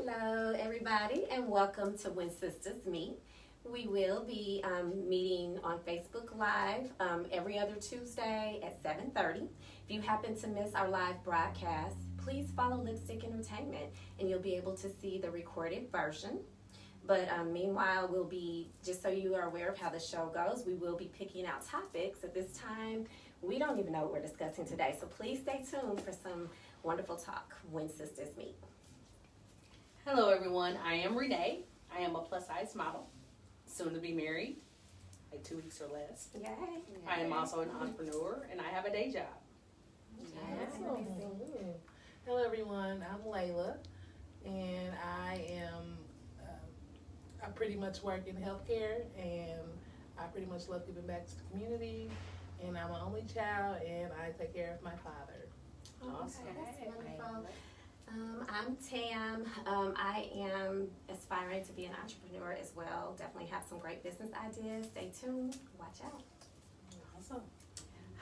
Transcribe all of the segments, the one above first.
Hello, everybody, and welcome to When Sistas Meet. We will be meeting on Facebook Live every other Tuesday at 7:30. If you happen to miss our live broadcast, please follow Lipstick Entertainment, and you'll be able to see the recorded version. But meanwhile, we'll be, just so you are aware of how the show goes, we will be picking out topics. At this time, we don't even know what we're discussing today, so please stay tuned for some wonderful talk when sisters meet. Hello everyone, I am Renee. I am a plus size model, soon to be married, like 2 weeks or less. Yay. I am also an entrepreneur and I have a day job. Awesome. Hello everyone, I'm Layla and I pretty much work in healthcare and I pretty much love giving back to the community, and I'm an only child and I take care of my father. Awesome. That's wonderful. I'm Tam. I am aspiring to be an entrepreneur as well. Definitely have some great business ideas. Stay tuned. Watch out. Awesome.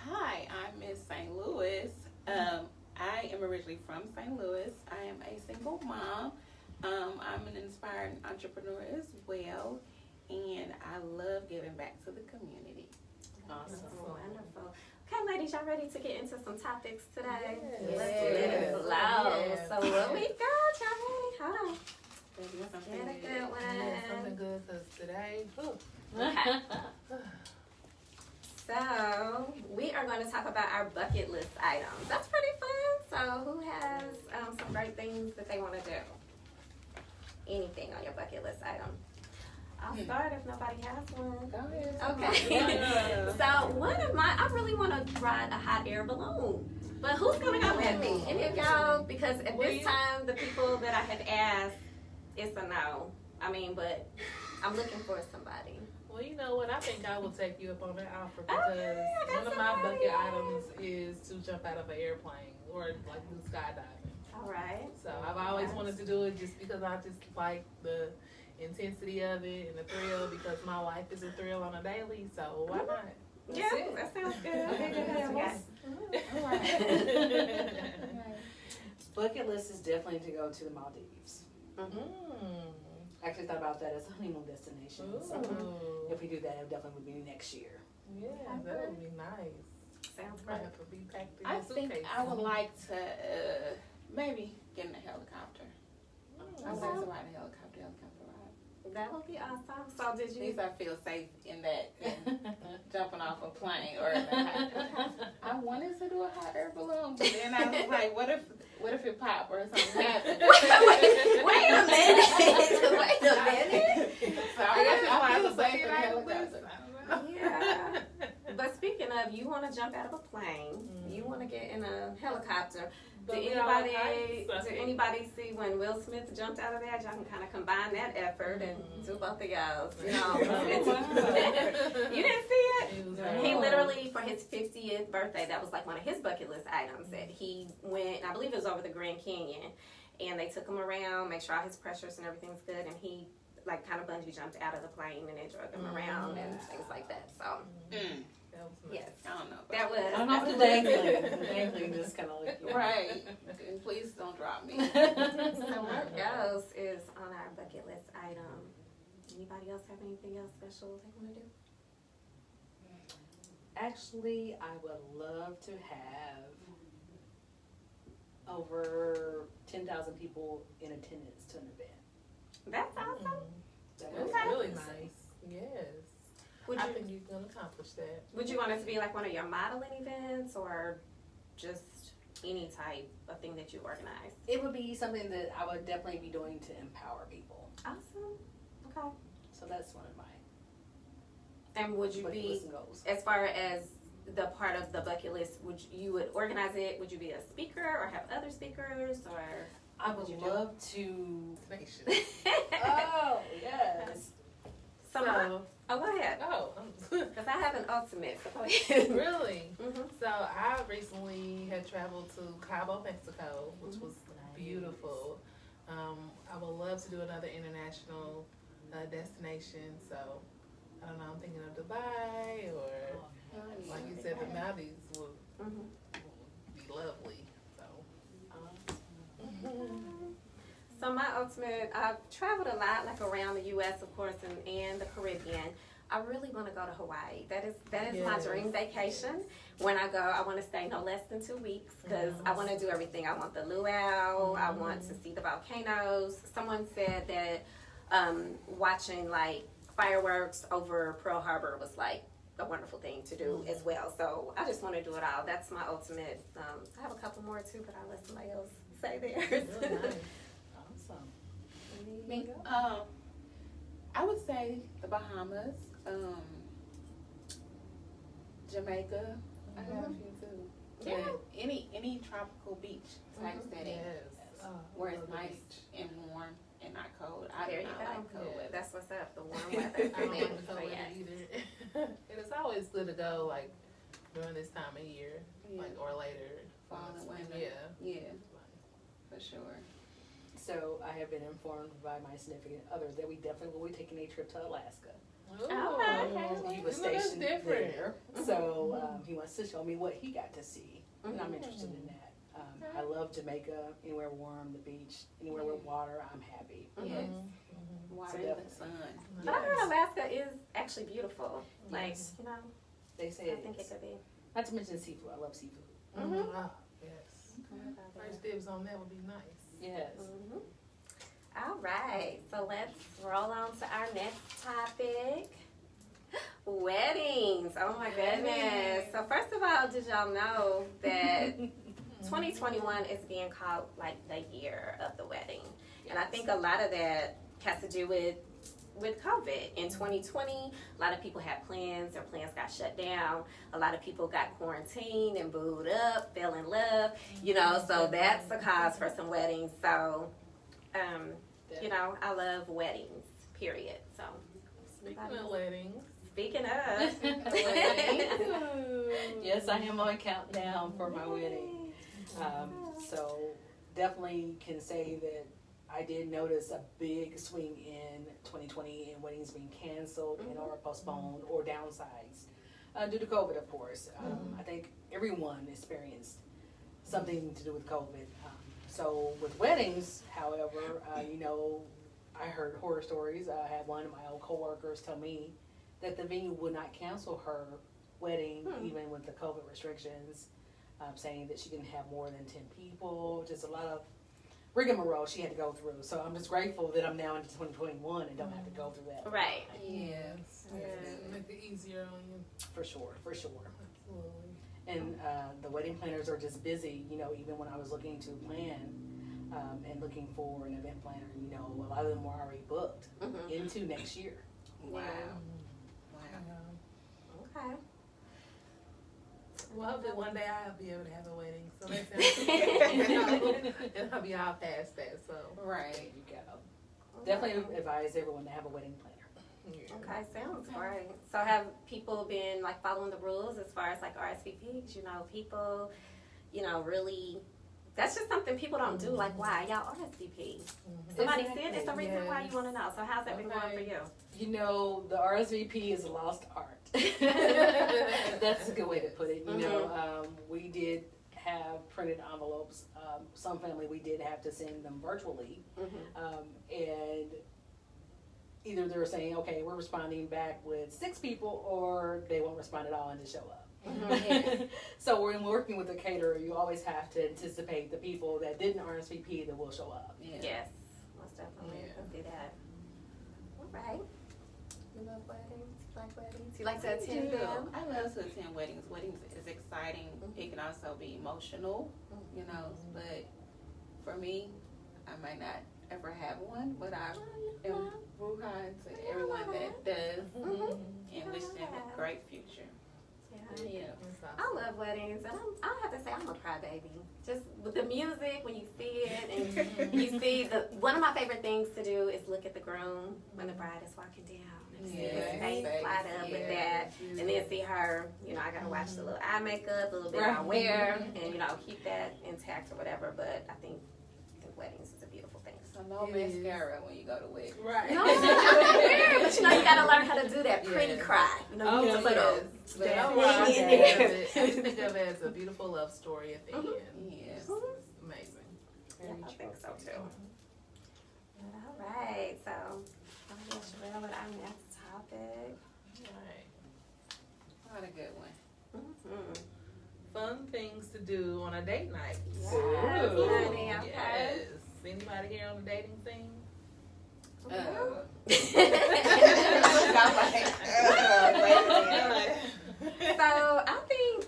Hi, I'm Miss St. Louis. I am originally from St. Louis. I am a single mom. I'm an inspiring entrepreneur as well, and I love giving back to the community. Awesome. Wonderful. Okay, ladies, y'all ready to get into some topics today? Yes. Let's let it flow. Yes. So what we got, y'all ready? Hold on. Something Get a good Yeah, one. something good because today, Okay. So we are going to talk about our bucket list items. That's pretty fun. So who has some great things that they want to do? Anything on your bucket list item? I'll start if nobody has one. Go ahead. Okay. So one of my, I really want to ride a hot air balloon. But who's going to go with me? Any of y'all? Because at this time, the people that I have asked, it's a no. I mean, but I'm looking for somebody. well, you know what? I think I will take you up on that offer because Okay, I got one of my somebody. bucket items is to jump out of an airplane or like do skydiving. All right. So I've always wanted to do it just because I just like the intensity of it and the thrill, because my life is a thrill on a daily, so why not? Yeah, that sounds good. Okay, good. All right. Bucket list is definitely to go to the Maldives. Mm. I actually thought about that as a honeymoon destination. So Ooh. if we do that, it definitely would be next year. Yeah, that would be nice. Sounds Might great. have to be packed in I a think suitcase. I would like to maybe get in a helicopter. I would like to ride a helicopter ride. That would be awesome. So did At you? least I feel safe in that than jumping off a plane or I wanted to do a hot air balloon, but then I was like, what if it pop or something happens? Wait a minute. Wait a minute. So I guess I I feel feel safe safe in a helicopter. Yeah. But speaking of, you want to jump out of a plane. You want to get in a helicopter. But Did we all anybody? like Did anybody see when Will Smith jumped out of that? Y'all can kind of combine that effort and do both of y'all's. You know. You didn't see it? It was He fun. literally, for his 50th birthday, that was like one of his bucket list items that he went, I believe it was over the Grand Canyon, and they took him around, make sure all his pressures and everything's good, and he like kind of bungee jumped out of the plane and they drug him around and things like that. So, That was nice. yes, I don't know. that was. I don't know if the dangling. The dangling just kind of like, you know. Right. And please don't drop me. So what else is on our bucket list item? Anybody else have anything else special they want to do? Actually, I would love to have over 10,000 people in attendance to an event. That's awesome. That That's would Okay. be really amazing. nice. Yes. Would I you, think you can accomplish that. would you want it to be like one of your modeling events or just any type of thing that you organize? It would be something that I would definitely be doing to empower people. Awesome. Okay. So that's one of my And would you bucket be, list and goals. as far as the part of the bucket list, you would organize it? Would you be a speaker or have other speakers or? I would would you do? love to. Tenacious. Oh yes. So, oh, go ahead. Oh, Because I have an ultimate. So go ahead. really? Mm-hmm. So I recently had traveled to Cabo, Mexico, which was beautiful. I would love to do another international destination. So I don't know. I'm thinking of Dubai or, like you said, the Maldives would be lovely. So. So my ultimate, I've traveled a lot, like around the U.S. of course, and the Caribbean. I really want to go to Hawaii. That is my dream vacation. When I go, I want to stay no less than 2 weeks because I want to do everything. I want the luau. I want to see the volcanoes. Someone said that watching like fireworks over Pearl Harbor was like a wonderful thing to do as well. So I just want to do it all. That's my ultimate. I have a couple more too, but I'll let somebody else say theirs. Really nice. Awesome. Me, I would say the Bahamas, Jamaica. I have a few too. Yeah. But any tropical beach type setting Yes. where it's Love the nice beach. and warm and not cold. I There do you not go. like cold Yeah. weather. That's what's up. The warm I weather. don't like the So, cold weather yes. either. And it's always good to go like during this time of year, Yeah. like or later. Fall and Spring, winter. Yeah. Yeah, for sure. So I have been informed by my significant other that we definitely will be taking a trip to Alaska. okay. He was You know, that's stationed different. there, so he wants to show me what he got to see, and I'm interested in that. I love Jamaica, anywhere warm, the beach, anywhere with water, I'm happy. Yes. Mm-hmm. Water So and definitely. sun. But I heard Alaska is actually beautiful. Like, Yes. you know, They say I it think it is. could be. Not to mention seafood, I love seafood. Mhm. Oh, yes. First dibs on that would be nice. Yes. Mhm. All right, so let's roll on to our next topic. Weddings. Oh my goodness. So first of all, did y'all know that 2021 is being called like the year of the wedding? And I think a lot of that has to do with COVID. In 2020, a lot of people had plans. Their plans got shut down. A lot of people got quarantined and booed up, fell in love. You know, so that's the cause for some weddings. So, you know, I love weddings, period. So, Speaking of weddings. speaking of. Yes, I am on countdown for my wedding. So definitely can say that I did notice a big swing in 2020 in weddings being canceled and or postponed or downsized due to COVID, of course. I think everyone experienced something to do with COVID. So with weddings, however, you know, I heard horror stories. I had one of my old coworkers tell me that the venue would not cancel her wedding even with the COVID restrictions, saying that she didn't have more than 10 people, just a lot of rigmarole she had to go through. So I'm just grateful that I'm now into 2021 and don't have to go through that. Right. Yes. Yeah. Make it easier on you. For sure, for sure. Absolutely. And the wedding planners are just busy, you know, even when I was looking to plan and looking for an event planner, you know, a lot of them were already booked into next year. Wow. Okay. Well, hopefully one day I'll be able to have a wedding. So that sounds and I'll be all past that. So Right. There you go. Definitely advise everyone to have a wedding planner. yeah. Okay, sounds great. So have people been like following the rules as far as like RSVPs? You know, people, you know, really. That's just something people don't do. Like, why y'all RSVP? Somebody said it's the reason why you want to know. So how's that been going for you? You know, the RSVP is a lost art. That's a good way to put it. You know, we did have printed envelopes. Some family we did have to send them virtually, and either they were saying, okay, we're responding back with 6 people, or they won't respond at all and just show up. So when working with a caterer, you always have to anticipate the people that didn't RSVP that will show up. Yes, most definitely. Yeah. I'll do that. All right. You love weddings? You like weddings? You like to attend them? I love to attend weddings. Weddings is exciting. It can also be emotional, you know, but for me, I might not ever have one, but I am ruhan to everyone that does and wish them a great future. Yeah. That's I awesome. love weddings, and I have to say I'm a crybaby. Just with the music, when you see it, and you see one of my favorite things to do is look at the groom when the bride is walking down, and see his face light up with that, and then see her. You know, I gotta watch the little eye makeup, the little bit I wear, and you know, keep that intact or whatever. But I think weddings is a beautiful thing. So no mascara when you go to weddings. Right. No, but you know, you gotta learn how to do that pretty Yes. cry. You know, you Oh, can put yes. a But that I watch thing in it. there. I just think of it as a beautiful love story at the end. Yes. Amazing. Yeah, I think so too. do on a date night. Yes, Ooh. honey, okay. Yes. Anybody here on the dating scene? So I think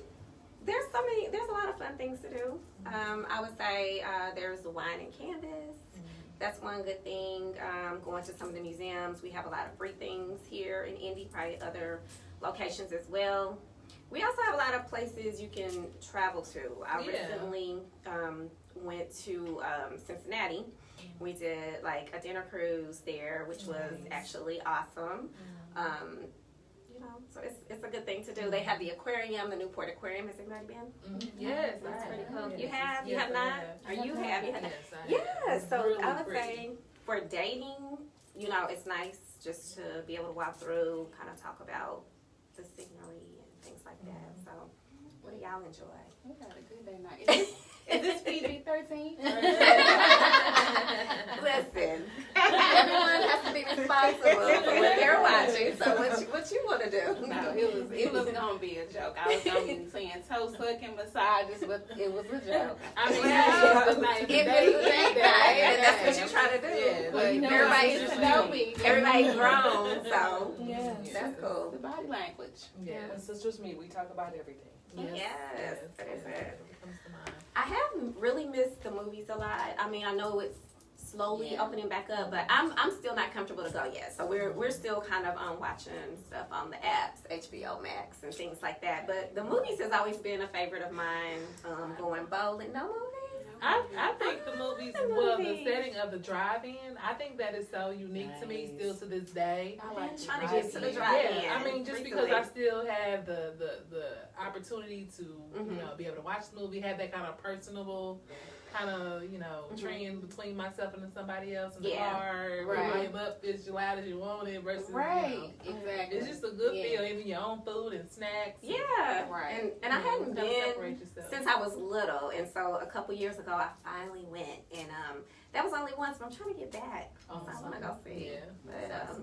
there's a lot of fun things to do. I would say there's the wine and canvas. That's one good thing. Going to some of the museums. We have a lot of free things here in Indy, probably other locations as well. We also have a lot of places you can travel to. I recently went to Cincinnati. We did like a dinner cruise there, which was actually awesome. You know, so it's a good thing to do. They have the aquarium, the Newport Aquarium. Has anybody been? Yes, That's pretty cool. Yes. You have? You Yes, have I not? have. Or you have? You have? Yes, I Yeah, have. so Really I would pretty. say for dating, you know, it's nice just to be able to walk through, kind of talk about the scenery and things like that. So, what do y'all enjoy? We had a good day night. Is this PG-13? Listen, everyone has to be responsible for what they're watching. So, what you want to do? No, it was gonna be a joke. I was gonna be saying toe sucking massages, but it was a joke. I mean, Well, it's night if it's a date night, and that's what you're trying to do. Yeah, Well, you know, Everybody's it's know me. Everybody's grown, so Yeah, that's cool. the body language. Yes. And Sisters Me, we talk about everything. Yes, that is it. Comes to mind. I have really missed the movies a lot. I mean, I know it's slowly Yeah. opening back up, but I'm still not comfortable to go yet. So we're still kind of watching stuff on the apps, HBO Max and things like that. But the movies has always been a favorite of mine. Going bowling, no movies. I think the movies, the well, the movies. setting of the drive-in, I think that is so unique to me still to this day. I like Trying to the get to the drive-in. drive-in. Yeah, I mean, just because I still have the opportunity to, Mhm. you know, be able to watch the movie, have that kind of personable kind of, you know, trend between myself and somebody else in the Yeah. car, Right. volume up as loud as you want it versus, Right, you know, exactly. it's just a good Yeah. feel, even your own food and snacks. Yeah, Right. and I hadn't Kinda been separate yourself. since I was little, and so a couple years ago I finally went, and that was only once, but I'm trying to get back. So I want to go see. Yeah. But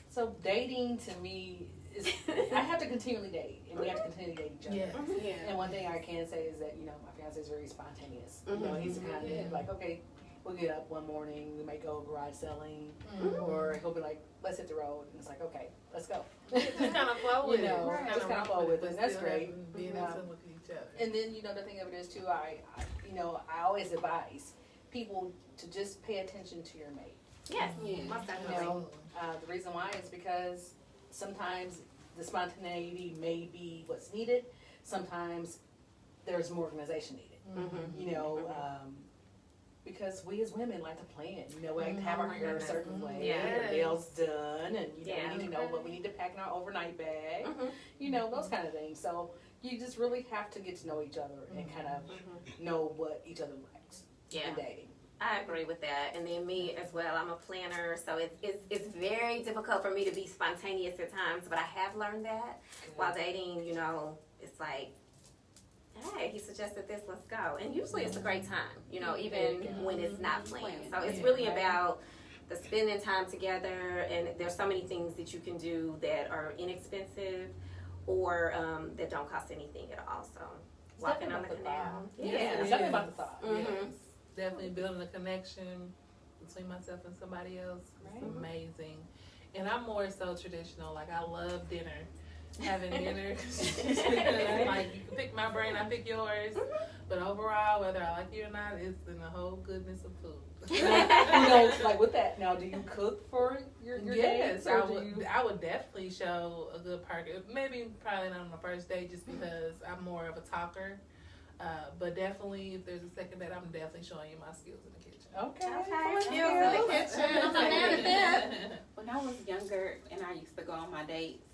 So dating to me is, I have to continually date, and we have to continually date each other. Yeah. Yeah. And one thing I can say is that, you know, my fiance is very spontaneous. You know, he's the kind Yeah. of like, okay, we'll get up one morning, we might go garage selling, Mhm. or he'll be like, let's hit the road. And it's like, okay, let's go. Just kind of flow with You know, it. just kinda rock flow with it, but and that's still great. having- Being Yeah. in tune with each other. And then, you know, the thing of it is too, I you know, I always advise people to just pay attention to your mate. yes, Yeah. most You definitely. know, the reason why is because sometimes the spontaneity may be what's needed. Sometimes there's more organization needed. Mhm. You know, because we as women like to plan. You know, we like to have our hair a certain way, Yes. our nails done, and you know, Yeah. we need to know what we need to pack in our overnight bag. Mhm. You know, those kind of things. So you just really have to get to know each other and kind of know what each other likes Yeah. in dating. I agree with that, and then me as well. I'm a planner, so it's very difficult for me to be spontaneous at times. But I have learned that while dating. You know, it's like, hey, he suggested this, let's go. And usually it's a great time. You know, even when it's not planned. So it's really about the spending time together, and there's so many things that you can do that are inexpensive or that don't cost anything at all. So walking on the definitely canal, about Yes, yeah. it It's definitely is. about the thought. Mhm. Yes. Definitely building a connection between myself and somebody else is Right. amazing. And I'm more so traditional. Like, I love dinner. Having dinner. Like, you can pick my brain, I pick yours. But overall, whether I like you or not, it's in the whole goodness of food. You know, like with that, now do you cook for your Yes, dates? I Or do would. you? I would definitely show a good part. Maybe probably not on the first date, just because I'm more of a talker. But definitely, if there's a second date, I'm definitely showing you my skills in the kitchen. Okay. Okay, Skills skills in the kitchen. I'm mad at that. When I was younger and I used to go on my dates,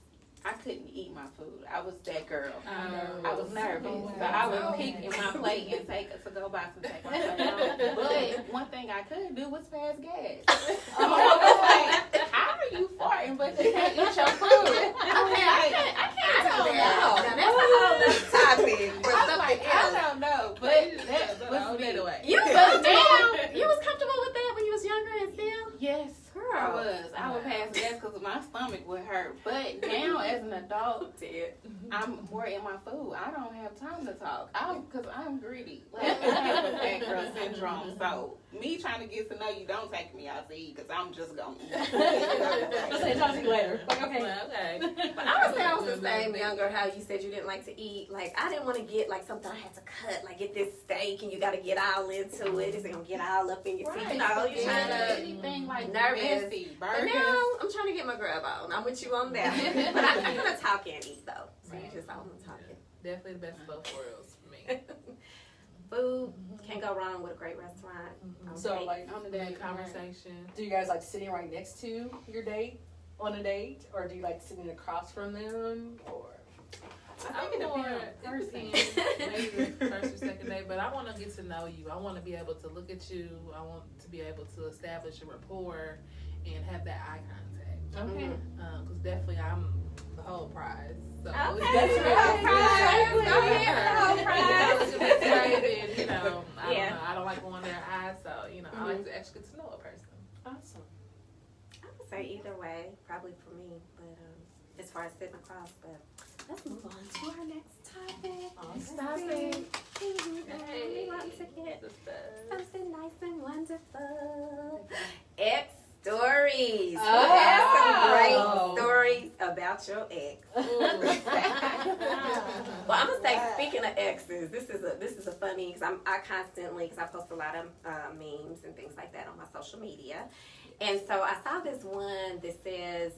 I couldn't eat my food. I was that girl. I was nervous. So I would peek in my plate and to go by some take my plate home. But one thing I could do was pass gas. I was like, how are you farting but you can't eat your food? I can't do that. know. Now, that's a whole other topic for I was something like, else. I don't know, but that was me. away. You was comfortable with that when you was younger and still? Yes. I would pass gas because my stomach would hurt. But now as an adult, I'm more in my food. I don't have time to talk. Because I'm greedy. Like, I have a fat girl syndrome. So me trying to get to know you, don't take me out to eat because I'm just going to eat. I'll say talk to you later. Like, okay. Okay. But I would say I was the same younger, how you said you didn't like to eat. Like, I didn't want to get, like, something I had to cut. Like, get this steak and you got to get all into it. It's going to get all up in your teeth. You know, you're trying to... anything like nervous. messy, But burgers. now, I'm trying to get my grub on. I'm with you on that. But I'm going to talk and eat, though. So you just all talking. Definitely the best of both worlds for me. Food, can't go wrong with a great restaurant. So, like, On the Good day conversation. do you guys like sitting right next to your date on a date, or do you like sitting across from them, or? I think it depends on the person. Maybe the first or second date, but I want to get to know you. I want to be able to look at you. I want to be able to establish a rapport and have that eye contact. Okay. Because definitely I'm the whole prize. So Okay. that's The whole prize. Go ahead, the whole prize. And, you know, Yeah. I don't like going their eyes, so I like to actually get to know a person. Awesome. I would say either way, probably for me. But as far as sitting across, but let's move on to our next topic. We want to get something nice and wonderful. Ex stories. You have some great stories about your ex. Well, I'm gonna say, speaking of exes, this is a funny because I constantly, because I post a lot of memes and things like that on my social media, and so I saw this one that says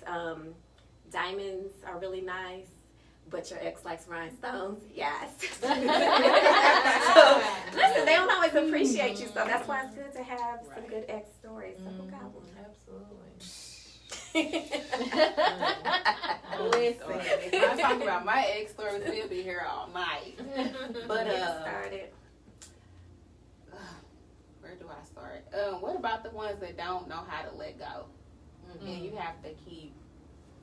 diamonds are really nice, but your ex likes rhinestones. Yes. So listen, they don't always appreciate you, so that's why it's good to have some good ex stories. So who got one? Absolutely. Listen, if I talk about my ex stories, we'll be here all night. But Get started. where do I start? What about the ones that don't know how to let go? And you have to keep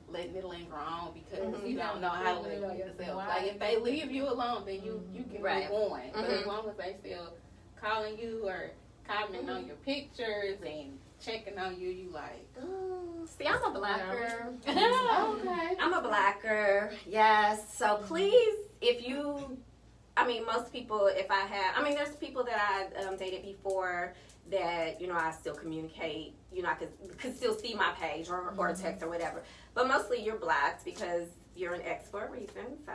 letting it linger on because you don't know how to let go yourself. Like if they leave you alone, then you can Right. move on. But as long as they still calling you or commenting on your pictures and checking on you, you like, See, I'm a blocker. okay. I'm a blocker. Yes. So please, if you, most people, if I have, there's people that I dated before that, I still communicate, I could still see my page or text or whatever. But mostly you're blocked because you're an ex for a reason. So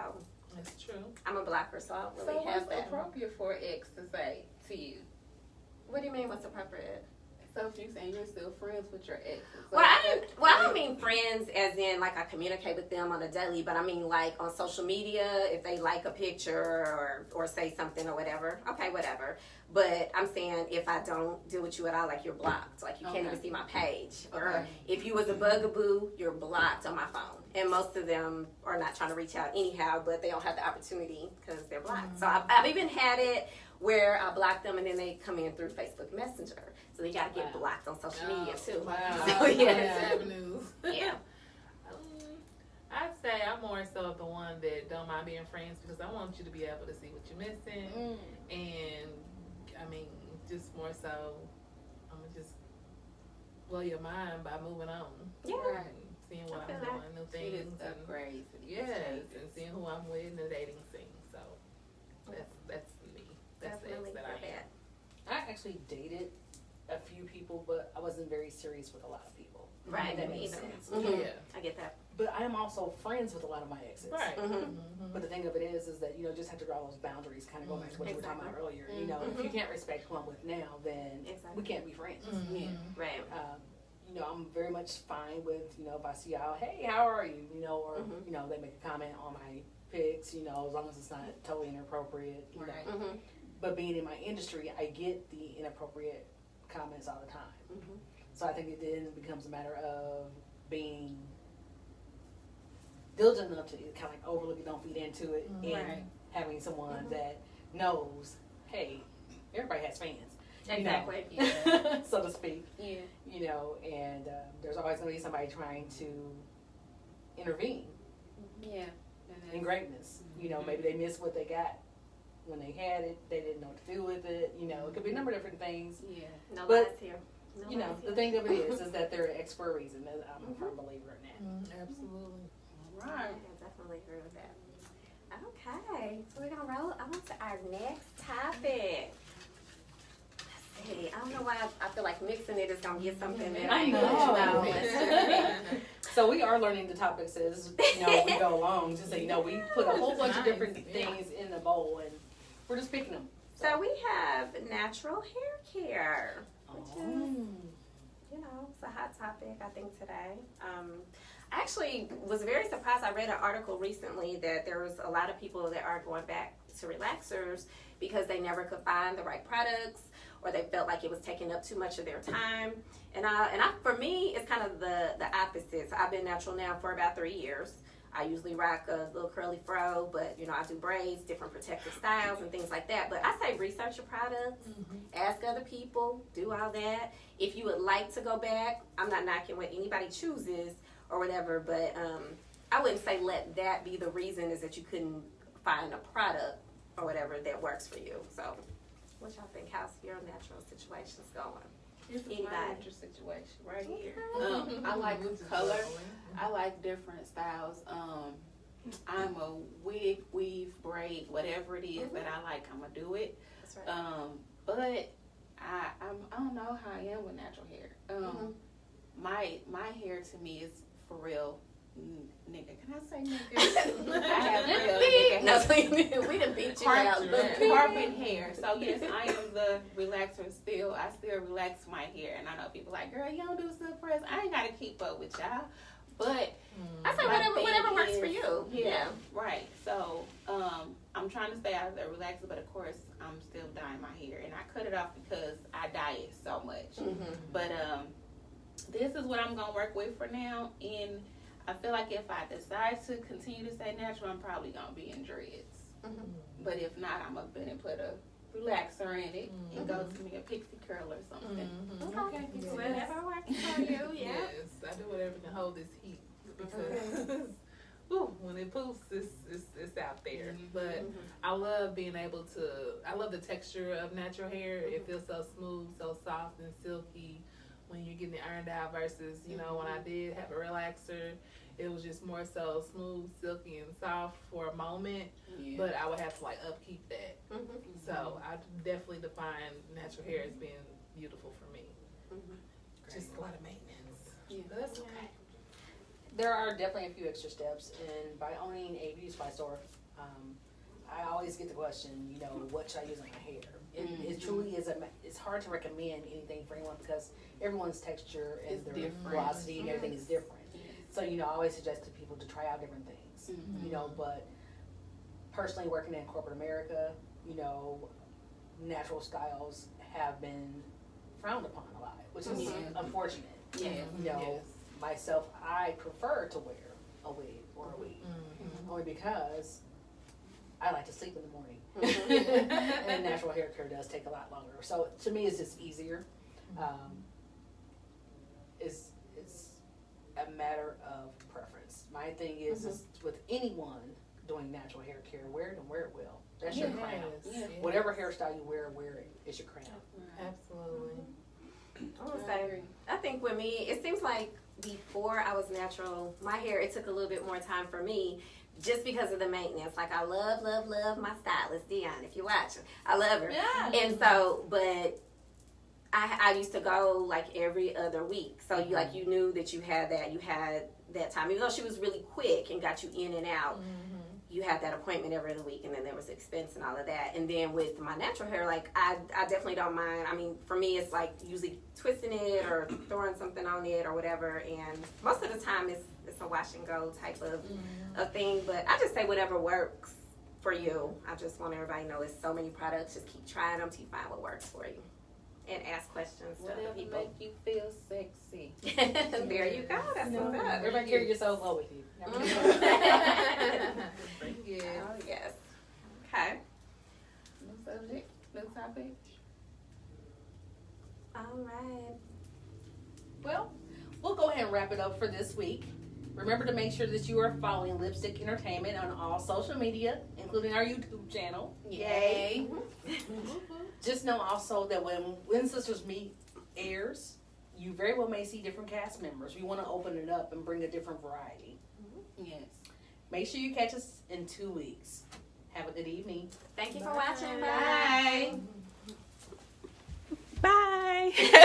That's true. I'm a blocker, so I don't So really have what's that. appropriate for an ex to say to you? What do you mean, what's appropriate? So if you're saying you're still friends with your ex. So I don't mean friends as in like I communicate with them on a daily, but I mean like on social media, if they like a picture or say something or whatever, okay, whatever. But I'm saying if I don't deal with you at all, like you're blocked, like you can't even see my page. Or if you was a bugaboo, you're blocked on my phone. And most of them are not trying to reach out anyhow, but they don't have the opportunity because they're blocked. So I've even had it where I block them and then they come in through Facebook Messenger. So they got to get blocked on social media too. Wow. So yes. Avenues. Yeah. I'd say I'm more so the one that don't mind being friends because I want you to be able to see what you're missing. And just more so, I'm going to just blow your mind by moving on. Yeah. Right. Seeing what I I'm feel doing, new She things. just upgrades. and Yes, changes. and seeing who I'm with in the dating scene. So that's me. That's the ex Definitely that feel I am. that. I actually dated a few people, but I wasn't very serious with a lot of people. Right, That me makes either. sense. Mhm. Yeah. I get that. But I am also friends with a lot of my exes. Right. Mhm. But the thing of it is that, just have to draw those boundaries, kind of going back to what you were talking about earlier. If you can't respect who I'm with now, then we can't be friends. Yeah, right. I'm very much fine with, if I see y'all, hey, how are you? Or, they make a comment on my pics, as long as it's not totally inappropriate. Right. Mhm. But being in my industry, I get the inappropriate comments all the time. Mhm. So I think it then becomes a matter of being diligent enough to kind of like overlook it, don't feed into it, and Right. having someone that knows, hey, everybody has fans. Exactly. So to speak. Yeah. And there's always going to be somebody trying to intervene Yeah. in greatness. Maybe they missed what they got when they had it. They didn't know what to do with it. It could be a number of different things. Yeah. No But- lies here. you know, the thing of it is that they're X for a reason. I'm a firm believer in that. Absolutely. Right. I definitely agree with that. Okay, so we're gonna roll on to our next topic. Let's see. I don't know why I feel like mixing it is gonna get something that I ain't know. Let's just see. So we are learning the topics as we go along. Just so you know, we put a whole bunch of different things in the bowl, and we're just picking them. So we have natural hair care, which is, you know, it's a hot topic, I think, today. I actually was very surprised. I read an article recently that there was a lot of people that are going back to relaxers because they never could find the right products, or they felt like it was taking up too much of their time. And for me, it's kind of the opposite. So I've been natural now for about 3 years. I usually rock a little curly fro, but you know, I do braids, different protective styles and things like that. But I say research your products, ask other people, do all that. If you would like to go back, I'm not knocking what anybody chooses or whatever, but I wouldn't say let that be the reason is that you couldn't find a product or whatever that works for you. So what y'all think? How's your natural situations going? This is my Anybody? natural situation right here. Okay. I like color. I like different styles. I'm a wig, weave, braid, whatever it is that I like, I'm gonna do it. That's right. But I don't know how I am with natural hair. My hair to me is for real. Nigga, can I say nigga? I have real nigga No, hair. we done beat you out. Carpet hair. So yes, I am the relaxer still. I still relax my hair, and I know people like, girl, you don't do silk press. I ain't gotta keep up with y'all, but I say my whatever thing works is- for you. Yeah, right. So I'm trying to stay out of the relaxer, but of course I'm still dyeing my hair, and I cut it off because I dye it so much. But this is what I'm gonna work with for now, and I feel like if I decide to continue to stay natural, I'm probably gonna be in dreads. But if not, I'm gonna put a relaxer in it and go to me a pixie curl or something. Okay. Yes. Whatever works for you. Yeah. Yes, I do whatever can hold this heat because when it poofs, it's out there. But I love being able to. I love the texture of natural hair. It feels so smooth, so soft and silky when you're getting it ironed out. Versus, you know, when I did have a relaxer, it was just more so smooth, silky, and soft for a moment. Yeah. But I would have to like upkeep that. So I definitely define natural hair as being beautiful for me. Just a lot of maintenance. But that's okay. There are definitely a few extra steps, and by owning a beauty supply store, I always get the question, you know, what should I use on my hair? It truly is it's hard to recommend anything for anyone because everyone's texture and It's their different. velocity and everything is different. So, you know, I always suggest to people to try out different things, you know, but personally working in corporate America, you know, natural styles have been frowned upon a lot, which is unfortunate. Yeah. You know, myself, I prefer to wear a wig or a weave, only because I like to sleep in the morning, and natural hair care does take a lot longer. So to me, it's just easier. It's a matter of preference. My thing is with anyone doing natural hair care, wear it and wear it well. That's your crown. Yes. Whatever hairstyle you wear it. It's your crown. Absolutely. I would say, I think with me, it seems like before I was natural, my hair, it took a little bit more time for me just because of the maintenance. Like, I love my stylist, Dion, if you're watching. I love her. Yeah. And so, but I used to go like every other week. So you knew that you had that time. Even though she was really quick and got you in and out, you had that appointment every other week, and then there was expense and all of that. And then with my natural hair, like I definitely don't mind. I mean, for me, it's like usually twisting it or throwing something on it or whatever. And most of the time, it's a wash and go type of thing. But I just say whatever works for you. I just want everybody to know there's so many products. Just keep trying them till you find what works for you, and ask questions to other Whatever people. make you feel sexy. There you go. That's what's up. Everybody carry yourself well with you. Bring it. Oh yes. Okay. New subject, new topic. All right. Well, we'll go ahead and wrap it up for this week. Remember to make sure that you are following Lipstick Entertainment on all social media, including our YouTube channel. Yay. Just know also that when Sisters Meet airs, you very well may see different cast members. We want to open it up and bring a different variety. Yes. Make sure you catch us in 2 weeks. Have a good evening. Thank you for watching. Bye. Bye. Bye.